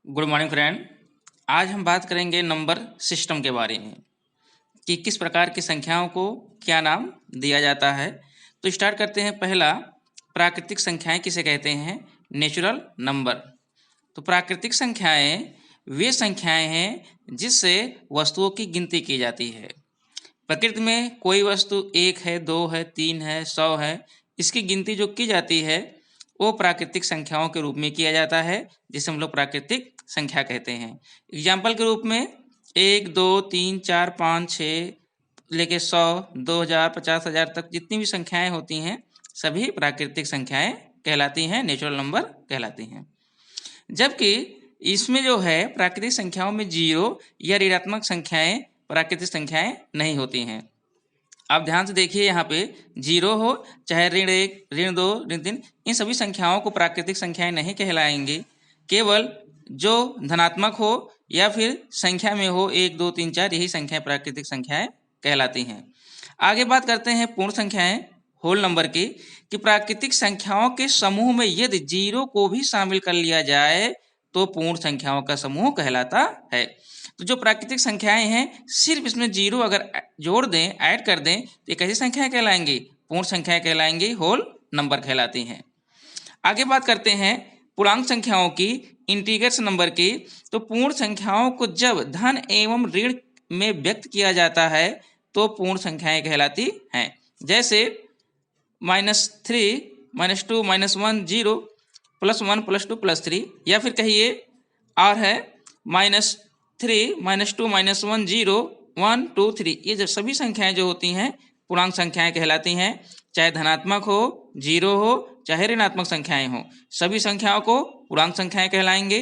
Good morning friend. आज हम बात करेंगे नंबर सिस्टम के बारे में कि किस प्रकार की संख्याओं को क्या नाम दिया जाता है। तो स्टार्ट करते हैं। पहला, प्राकृतिक संख्याएं किसे कहते हैं? Natural number. तो प्राकृतिक संख्याएं वे संख्याएं हैं जिससे वस्तुओं की गिनती की जाती है। प्रकृति में कोई वस्तु एक है, दो है, तीन है, 100 है, इसकी गिनती जो की जाती है वो प्राकृतिक संख्याओं के रूप में किया जाता है, जिसे हम लोग प्राकृतिक संख्या कहते हैं। एग्जाम्पल के रूप में 1, 2, 3, 4, 5, 6 लेके 100, 2000, 50,000 तक जितनी भी संख्याएं होती हैं सभी प्राकृतिक संख्याएं कहलाती हैं, नेचुरल नंबर कहलाती हैं। जबकि इसमें जो है प्राकृतिक संख्याओं में जीरो या ऋणात्मक संख्याएं प्राकृतिक संख्याएं नहीं होती हैं। आप ध्यान से देखिए, यहाँ पे जीरो हो चाहे ऋण 1, ऋण 2, ऋण 3, इन सभी संख्याओं को प्राकृतिक संख्याएं नहीं कहलाएंगी। केवल जो धनात्मक हो या फिर संख्या में हो 1, 2, 3, 4, यही संख्याएं प्राकृतिक संख्याएं कहलाती हैं। आगे बात करते हैं पूर्ण संख्याएं, होल नंबर की, कि प्राकृतिक संख्याओं के समूह में यदि जीरो को भी शामिल कर लिया जाए तो पूर्ण संख्याओं का समूह कहलाता है। तो जो प्राकृतिक संख्याएं हैं सिर्फ इसमें जीरो अगर जोड़ दें, ऐड कर दें, तो ये कैसी संख्याएं कहलाएंगी? पूर्ण संख्याएं कहलाएंगी, होल नंबर कहलाती हैं। आगे बात करते हैं पूर्णांक संख्याओं की, इंटीजर्स नंबर की। तो पूर्ण संख्याओं को जब धन एवं ऋण में व्यक्त किया जाता है तो पूर्ण संख्याएं कहलाती हैं। जैसे -3, -2, -1, 0, +1, +2, +3, या फिर कहिए और है -3, -2, -1, 0, 1, 2, 3। ये जो सभी संख्याएं जो होती हैं पूर्णांक संख्याएं कहलाती हैं। चाहे धनात्मक हो, जीरो हो, चाहे ऋणात्मक संख्याएं हो, सभी संख्याओं को पूर्णांक संख्याएं कहलाएंगे।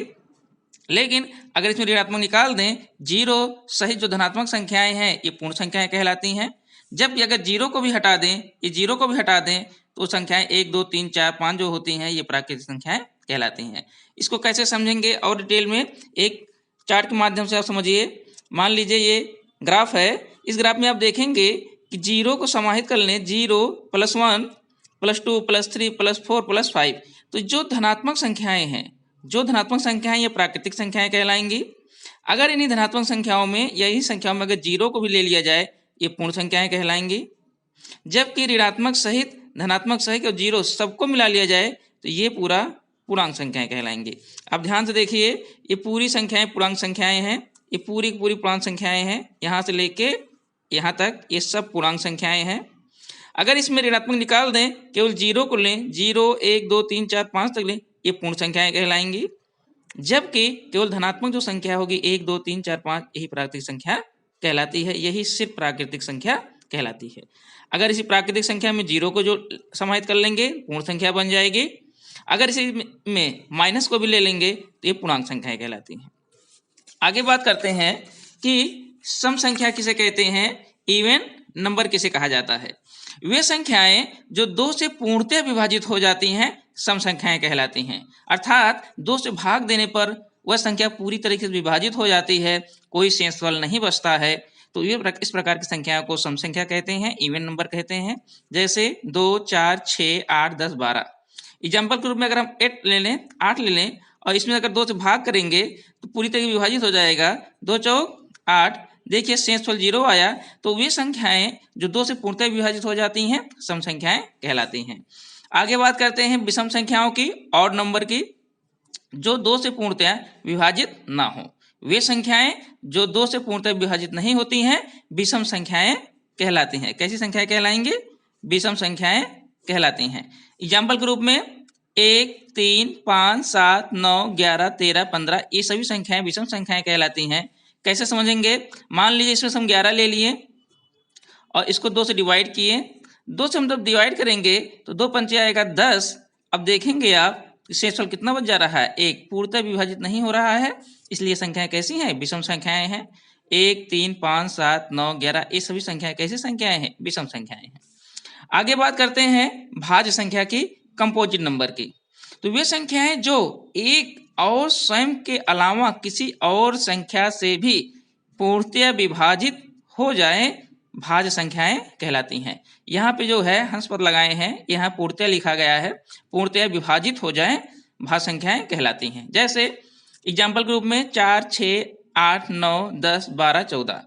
लेकिन अगर इसमें ऋणात्मक निकाल दें, जीरो सहित जो धनात्मक संख्याएं हैं ये पूर्ण संख्याएं कहलाती हैं। जबकि अगर जीरो को भी हटा दें, ये जीरो को भी हटा दें, तो संख्याएं 1, 2, 3, 4, 5 जो होती हैं ये प्राकृतिक संख्याएं कहलाती हैं। इसको कैसे समझेंगे और डिटेल में एक चार्ट के माध्यम से आप समझिए। मान लीजिए ये ग्राफ है, इस ग्राफ में आप देखेंगे कि जीरो को समाहित कर लें, 0, +1, +2, +3, +4, +5। तो जो धनात्मक संख्याएं हैं, जो धनात्मक संख्याएं ये प्राकृतिक संख्याएं कहलाएंगी। अगर इन्हीं धनात्मक संख्याओं में या इन्हीं संख्याओं में अगर जीरो को भी ले लिया जाए, ये पूर्ण संख्याएं कहलाएंगी। जबकि ऋणात्मक सहित, धनात्मक सहित और जीरो सबको मिला लिया जाए तो ये पूरा पूर्णांक संख्याएं कहलाएंगी। अब ध्यान से देखिए, ये पूरी संख्याएं पूर्णांक संख्याएं हैं, ये पूरी की पूरी पूर्णांक संख्याएं हैं, यहाँ से लेके यहाँ तक ये सब पूर्णांक संख्याएं हैं। अगर इसमें ऋणात्मक निकाल दें, केवल जीरो को लें, 0, 1, 2, 3, 4, 5 तक लें, ये पूर्ण संख्याएं कहलाएंगी। जबकि केवल धनात्मक जो संख्या होगी 1, 2, 3, 4, 5, यही प्राकृतिक संख्या कहलाती है। यही सिर्फ प्राकृतिक संख्या कहलाती है। अगर इसी प्राकृतिक संख्या में जीरो को जो समाहित कर लेंगे पूर्ण संख्या बन जाएगी। अगर इसी में माइनस को भी ले लेंगे तो ये पूर्णांक संख्याएं कहलाती हैं। आगे बात करते हैं कि सम संख्या किसे कहते हैं, इवन नंबर किसे कहा जाता है। वे संख्याएं जो 2 से पूर्णतः विभाजित हो जाती हैं सम संख्याएं कहलाती हैं। अर्थात 2 से भाग देने पर वह संख्या पूरी तरीके से विभाजित हो जाती है, कोई शेषफल नहीं बचता है। तो ये इस प्रकार की संख्याओं को सम संख्या कहते हैं, इवन नंबर कहते हैं। जैसे 2, 4, 6, 8, 10, 12। एग्जाम्पल के रूप में अगर हम 8 ले लें और इसमें अगर 2 से भाग करेंगे तो पूरी तरह विभाजित हो जाएगा। 2 चौक 8, देखिए शेषफल 0 आया। तो वे संख्याएं जो 2 से पूर्णतः विभाजित हो जाती हैं सम संख्याएं कहलाती हैं। आगे बात करते हैं विषम संख्याओं की, ऑड नंबर की, जो 2 से पूर्णतः विभाजित ना हो। वे संख्याएं जो 2 से पूर्णतः विभाजित नहीं होती हैं विषम संख्याएं कहलाती हैं। कैसी संख्याएं कहलाएंगी? विषम संख्याएं कहलाती हैं। एग्जाम्पल के रूप में 1, 3, 5, 7, 9, 11, 13, 15, ये सभी संख्याएं विषम संख्याएं कहलाती हैं। कैसे समझेंगे? मान लीजिए इसमें हम 11 ले लिए और इसको 2 से डिवाइड किए। 2 से हम जब डिवाइड करेंगे तो 2 पंचे आएगा 10। अब देखेंगे आप शेषफल कितना बच जा रहा है, 1, पूर्णतः विभाजित नहीं हो रहा है, इसलिए संख्याएं कैसी हैं? विषम संख्याएं हैं। 1, 3, 5, 7, 9, 11, ये सभी संख्याएं कैसी संख्याएं हैं? विषम संख्याएं हैं। आगे बात करते हैं भाज्य संख्या की, कंपोजिट नंबर की। तो वे संख्याएं जो एक और स्वयं के अलावा किसी और संख्या से भी पूर्णतः विभाजित हो जाए भाज्य संख्याएं कहलाती हैं। यहाँ पे जो है हंस पद लगाए हैं, यहाँ पूर्णतः लिखा गया है, पूर्णतः विभाजित हो जाए भाज्य संख्याएं कहलाती हैं। जैसे एग्जाम्पल के रूप में 4, 6, 8, 9, 10, 12, 14।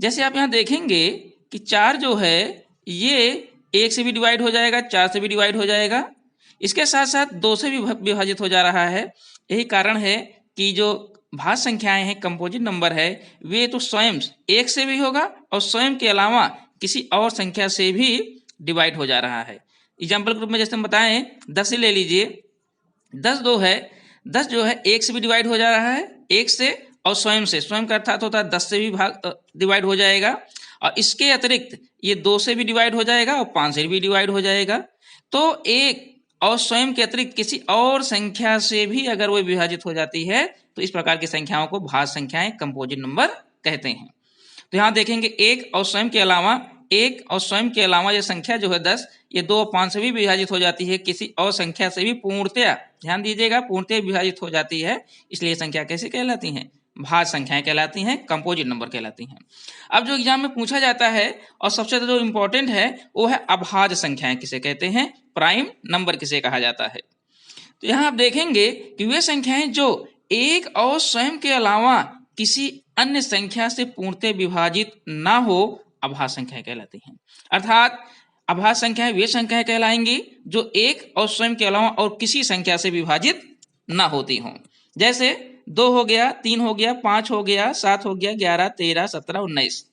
जैसे आप यहाँ देखेंगे कि 4 जो है ये 1 से भी डिवाइड हो जाएगा, 4 से भी डिवाइड हो जाएगा, इसके साथ साथ 2 से भी विभाजित हो जा रहा है। यही कारण है कि जो भाज्य संख्याएं हैं, कंपोजिट नंबर है, वे तो स्वयं 1 से भी होगा और स्वयं के अलावा किसी और संख्या से भी डिवाइड हो जा रहा है। एग्जाम्पल के रूप में जैसे हम बताएं 10 ही ले लीजिए। 10 जो है 1 से भी डिवाइड हो जा रहा है, 1 से और स्वयं से, स्वयं का अर्थात होता है 10 से भी डिवाइड हो जाएगा, और इसके अतिरिक्त ये 2 से भी डिवाइड हो जाएगा और 5 से भी डिवाइड हो जाएगा। तो 1 और स्वयं के अतिरिक्त किसी और संख्या से भी अगर वो विभाजित हो जाती है तो इस प्रकार की संख्याओं को भाज्य संख्याएं, कंपोजिट नंबर कहते हैं। तो यहाँ देखेंगे 1 और स्वयं के अलावा ये संख्या जो है 10, ये 2 और 5 से भी विभाजित हो जाती है, किसी और संख्या से भी पूर्णतया, ध्यान दीजिएगा, पूर्णतया विभाजित हो जाती है, इसलिए संख्या कैसे कहलाती हैं? भाज्य संख्याएं कहलाती हैं, कंपोजिट नंबर कहलाती हैं। अब जो एग्जाम में पूछा जाता है और सबसे जो इम्पोर्टेंट है वो है अभाज्य संख्याएं किसे कहते हैं, प्राइम नंबर किसे कहा जाता है। तो यहाँ आप देखेंगे कि वे संख्याएं जो 1 और स्वयं के अलावा किसी अन्य संख्या से पूर्णतः विभाजित ना हो, अभाज्य संख्याएं कहलाती हैं। अर्थात अभाज्य संख्याएं वे संख्याएं कहलाएंगी जो 1 और स्वयं के अलावा और किसी संख्या से विभाजित ना होती हों। जैसे 2 हो गया, 3 हो गया, 5 हो गया, 7 हो गया, 11, 13, 17, 19।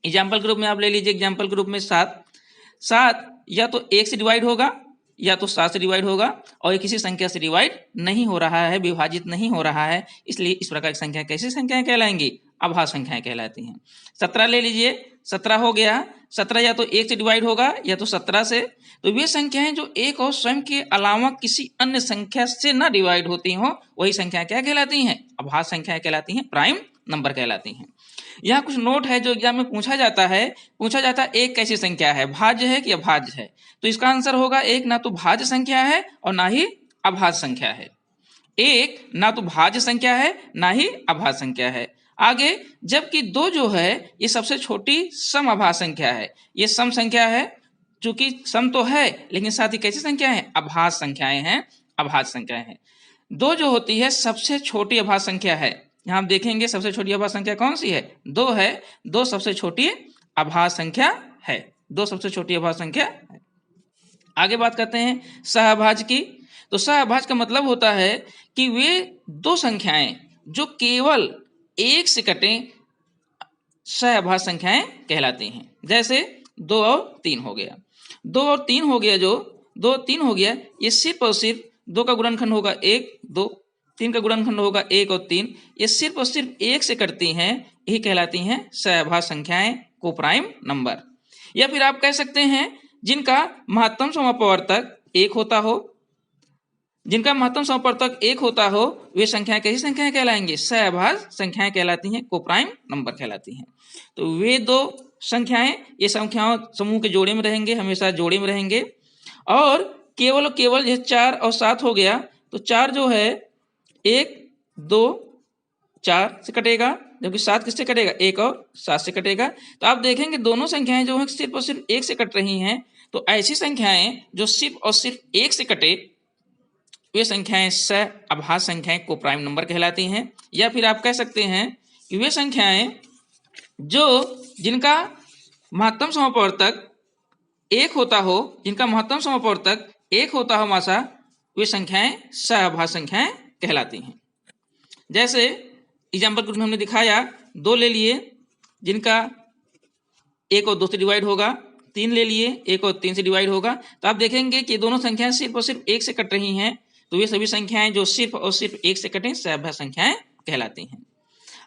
एग्जाम्पल के रूप में आप ले लीजिए, एग्जाम्पल के रूप में 7 या तो 1 से डिवाइड होगा या तो 7 से डिवाइड होगा, और ये किसी संख्या से डिवाइड नहीं हो रहा है, विभाजित नहीं हो रहा है, इसलिए इस प्रकार की संख्या कैसी संख्याएं कहलाएंगी? अभाज्य संख्याएं कहलाती हैं। 17 ले लीजिए, 17 हो गया, 17 या तो 1 से डिवाइड होगा या तो 17 से, तो वे संख्याएं जो 1 और स्वयं के अलावा किसी अन्य संख्या से न डिवाइड होती हो, वही संख्याएं क्या कहलाती हैं? अभाज्य संख्याएं कहलाती हैं, प्राइम नंबर कहलाती हैं। यहाँ कुछ नोट है जो एग्जाम में पूछा जाता है एक कैसी संख्या है, भाज्य है कि अभाज्य है? तो इसका आंसर होगा एक ना तो भाज्य संख्या है और ना ही अभाज्य संख्या है। एक ना तो भाज्य संख्या है ना ही अभाज्य संख्या है। आगे जबकि 2 जो है ये सबसे छोटी सम अभाज्य संख्या है, ये सम संख्या है, चूंकि सम तो है लेकिन साथ ही कैसी संख्या है? अभाज्य संख्याएं हैं, अभाज्य संख्याएं हैं। 2 जो होती है सबसे छोटी अभाज्य संख्या है। यहाँ हम देखेंगे सबसे छोटी अभाज्य संख्या कौन सी है? 2 है। 2 सबसे छोटी अभाज्य संख्या है, 2 सबसे छोटी अभाज्य संख्या है। आगे बात करते हैं सहअभाज्य की। तो सहअभाज्य का मतलब होता है कि वे 2 संख्याएं जो केवल 1 से कटे सहअभाज्य संख्याएं कहलाती हैं। जैसे 2 और 3 हो गया, 2 और 3 हो गया, जो 2 और 3 हो गया, ये सिर्फ और सिर्फ 2 का गुणनखंड होगा 1, 2, 3 का गुणनखंड होगा 1 और 3, ये सिर्फ और सिर्फ 1 से कटती हैं, यही कहलाती हैं सहअभाज्य संख्याएं, को प्राइम नंबर। या फिर आप कह सकते हैं जिनका महत्तम समापवर्तक 1 होता हो, जिनका महत्तम समापवर्तक 1 होता हो, वे संख्याएं कैसी संख्याएं कहलाएंगी? सहअभाज्य संख्याएं कहलाती हैं, को प्राइम नंबर कहलाती हैं। तो वे 2 संख्याएं, ये संख्याओं समूह के जोड़े में रहेंगे, हमेशा जोड़े में रहेंगे। और केवल यह 4 और 7 हो गया, तो 4 जो है 1, 2, 4 से कटेगा, जबकि 7 किससे कटेगा? 1 और 7 से कटेगा। तो आप देखेंगे दोनों संख्याएं जो है सिर्फ और सिर्फ 1 से कट रही हैं। तो ऐसी संख्याएं जो सिर्फ और सिर्फ 1 से कटे, वे संख्याएं सहअभाज्य संख्याएं, को प्राइम नंबर कहलाती हैं। या फिर आप कह सकते हैं कि वे संख्याएं जो जिनका महत्तम समापवर्तक 1 होता हो, जिनका महत्तम समापवर्तक 1 होता हो मासा, वे संख्याएं सहअभाज्य संख्याएं कहलाती हैं। जैसे एग्जाम्पल के रूप में हमने दिखाया, 2 ले लिए जिनका 1 और 2 से डिवाइड होगा, 3 ले लिए 1 और 3 से डिवाइड होगा। तो आप देखेंगे कि दोनों संख्याएं सिर्फ और सिर्फ 1 से कट रही हैं, तो ये सभी संख्याएं जो सिर्फ और सिर्फ 1 से कटें सहअभाज्य संख्याएं कहलाती हैं।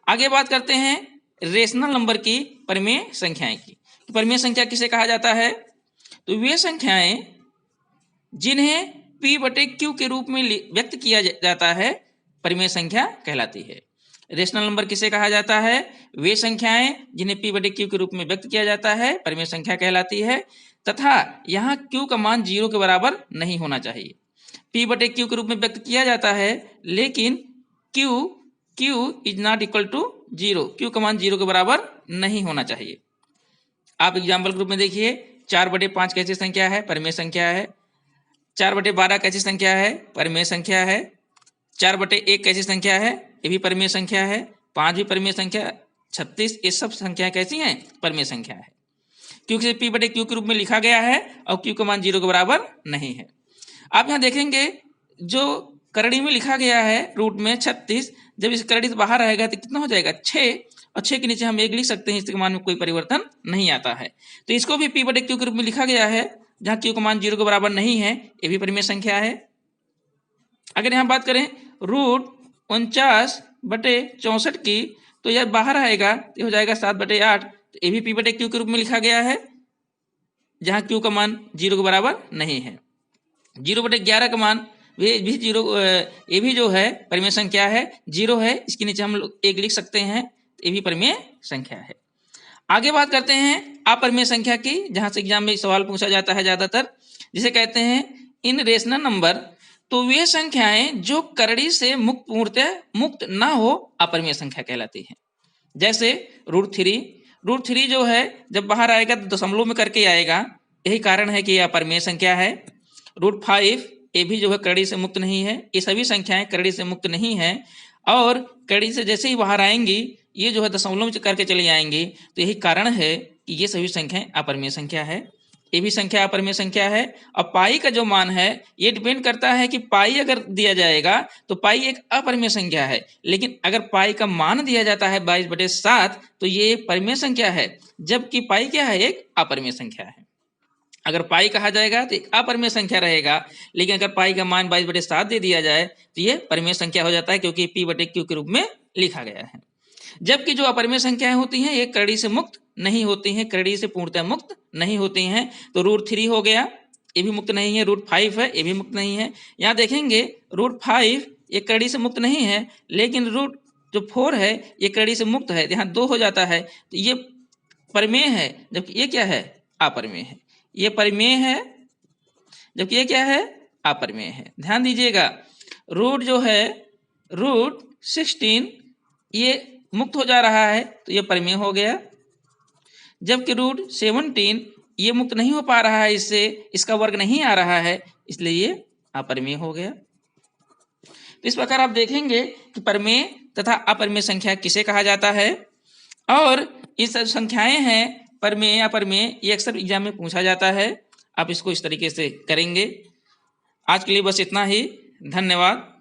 आगे बात करते हैं रेशनल नंबर की, परिमेय संख्याएं की। तो परिमेय संख्या किसे कहा जाता है? तो वे संख्याएं जिन्हें P/Q के रूप में व्यक्त किया जाता है, परिमेय संख्या कहलाती है। रेशनल नंबर किसे कहा जाता है? वे संख्याएं जिन्हें P/Q के रूप में व्यक्त किया जाता है, परिमेय संख्या कहलाती है। तथा यहाँ Q का मान 0 के बराबर नहीं होना चाहिए। P/Q के रूप में व्यक्त किया जाता है, लेकिन Q is not equal to 0, Q का मान 0 के बराबर नहीं होना चाहिए। आप एग्जाम्पल के रूप में देखिए, 4/5 कैसी संख्या है? परिमेय संख्या है। 4/12 कैसी संख्या है? परिमेय संख्या है। 4/1 कैसी संख्या है? ये भी परिमेय संख्या है। 5 भी परिमेय संख्या, 36 ये सब संख्याएं कैसी हैं? परिमेय संख्या है, क्योंकि P/Q के रूप में लिखा गया है और Q का मान 0 के बराबर नहीं है। आप यहाँ देखेंगे जो करड़ी में लिखा गया है रूट में 36, जब इस करड़ी से बाहर आएगा तो कितना हो जाएगा? 6, और 6 के नीचे हम 1 लिख सकते हैं, इसके मान में कोई परिवर्तन नहीं आता है। तो इसको भी P/Q के रूप में लिखा गया है, जहाँ Q का मान 0 के बराबर नहीं है, ये भी परिमेय संख्या है। अगर यहाँ बात करें रूट 49/64 की, तो यह बाहर आएगा तो हो जाएगा 7/8, तो ये भी P/Q के रूप में लिखा गया है, जहाँ Q का मान 0 के बराबर नहीं है। 0/11 का मान ये भी 0, ये भी जो है परिमेय संख्या है, 0 है, इसके नीचे हम लोग 1 लिख सकते हैं, ये भी परिमेय संख्या है। आगे बात करते हैं अपरिमेय संख्या की, जहां से एग्जाम में सवाल पूछा जाता है ज्यादातर, जिसे कहते हैं इन रेशनल नंबर। तो वे संख्याएं जो करड़ी से पूर्णतः मुक्त ना हो अपरिमेय संख्या कहलाती है। जैसे रूट 3 जो है जब बाहर आएगा तो दशमलव में करके आएगा, यही कारण है कि यह अपरिमेय संख्या है। रूट 5 ये भी जो है करड़ी से मुक्त नहीं है, ये सभी संख्याएं करड़ी से मुक्त नहीं है, और करड़ी से जैसे ही बाहर आएंगी ये जो है दशमलव में करके चली आएंगी, तो यही कारण है कि ये सभी संख्याएं अपरिमेय संख्या है। ये भी संख्या अपरिमेय संख्या है। और पाई का जो मान है ये डिपेंड करता है कि पाई अगर दिया जाएगा तो पाई एक अपरिमेय संख्या है, लेकिन अगर पाई का मान दिया जाता है 22/7 तो ये परिमेय संख्या है, जबकि पाई क्या है? एक अपरिमेय संख्या है। अगर पाई कहा जाएगा तो एक अपरिमेय संख्या रहेगा, लेकिन अगर पाई का मान 22/7 दे दिया जाए तो ये परिमेय संख्या हो जाता है, क्योंकि P/Q के रूप में लिखा गया है। जबकि जो अपरिमेय संख्याएं होती हैं ये करड़ी से मुक्त नहीं होती हैं, करड़ी से पूर्णतः मुक्त नहीं होती हैं। तो रूट 3 हो गया, ये भी मुक्त नहीं है। रूट 5 है, ये भी मुक्त नहीं है। यहाँ देखेंगे रूट 5 ये करड़ी से मुक्त नहीं है, लेकिन रूट 4 है ये करड़ी से मुक्त है, यहाँ 2 हो जाता है, तो ये परिमेय है, जबकि ये क्या है? अपरिमेय है। ये परिमेय है, जबकि ये क्या है? अपरिमेय है। ध्यान दीजिएगा, रूट जो है रूट 16 ये मुक्त हो जा रहा है तो ये परिमेय हो गया, जबकि रूट 17 ये मुक्त नहीं हो पा रहा है, इससे इसका वर्ग नहीं आ रहा है, इसलिए ये अपरिमेय हो गया। तो इस प्रकार आप देखेंगे कि परिमेय तथा अपरिमेय संख्या किसे कहा जाता है, और ये सब संख्याएं हैं परिमेय अपरिमेय, ये अक्सर एग्जाम में पूछा जाता है। आप इसको इस तरीके से करेंगे। आज के लिए बस इतना ही, धन्यवाद।